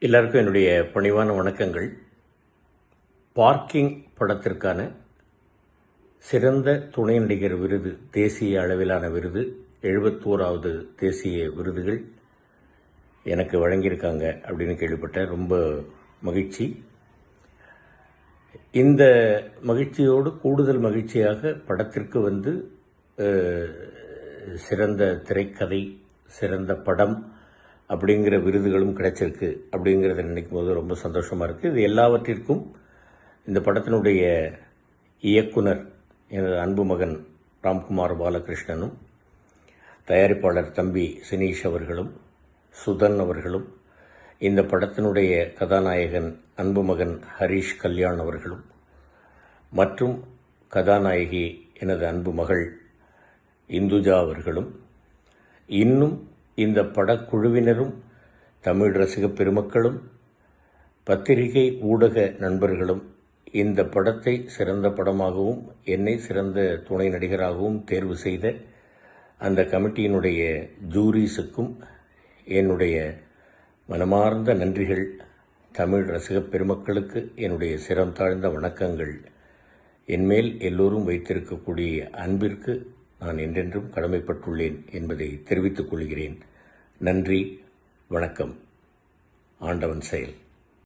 எல்லாருக்கும் என்னுடைய பணிவான வணக்கங்கள். பார்க்கிங் படத்திற்கான சிறந்த துணை நடிகர் விருது, தேசிய அளவிலான விருது, 71வது தேசிய விருதுகள் எனக்கு வழங்கியிருக்காங்க அப்படின்னு கேள்விப்பட்டேன். ரொம்ப மகிழ்ச்சி. இந்த மகிழ்ச்சியோடு கூடுதல் மகிழ்ச்சியாக படத்திற்கு சிறந்த திரைக்கதை, சிறந்த படம் அப்படிங்கிற விருதுகளும் கிடைச்சிருக்கு. அப்படிங்கிறத நினைக்கும் போது ரொம்ப சந்தோஷமாக இருக்குது. இது எல்லாவற்றிற்கும் இந்த படத்தினுடைய இயக்குனர் எனது அன்பு மகன் ராம்குமார் பாலகிருஷ்ணனும், தயாரிப்பாளர் தம்பி சினீஷ் அவர்களும், சுதன் அவர்களும், இந்த படத்தினுடைய கதாநாயகன் அன்பு மகன் ஹரீஷ் கல்யாண் அவர்களும், மற்றும் கதாநாயகி எனது அன்பு மகள் இந்துஜா அவர்களும், இன்னும் இந்த படக்குழுவினரும், தமிழ் ரசிக பெருமக்களும், பத்திரிகை ஊடக நண்பர்களும் இந்த படத்தை சிறந்த படமாகவும் என்னை சிறந்த துணை நடிகராகவும் தேர்வு செய்த அந்த கமிட்டியினுடைய ஜூரிஸுக்கும் என்னுடைய மனமார்ந்த நன்றிகள். தமிழ் ரசிக பெருமக்களுக்கு என்னுடைய சிரம் தாழ்ந்த வணக்கங்கள். என்மேல் எல்லோரும் வைத்திருக்கக்கூடிய அன்பிற்கு நான் என்றென்றும் கடமைப்பட்டுள்ளேன் என்பதை தெரிவித்துக் கொள்கிறேன். நன்றி, வணக்கம். ஆண்டவன் செயல்.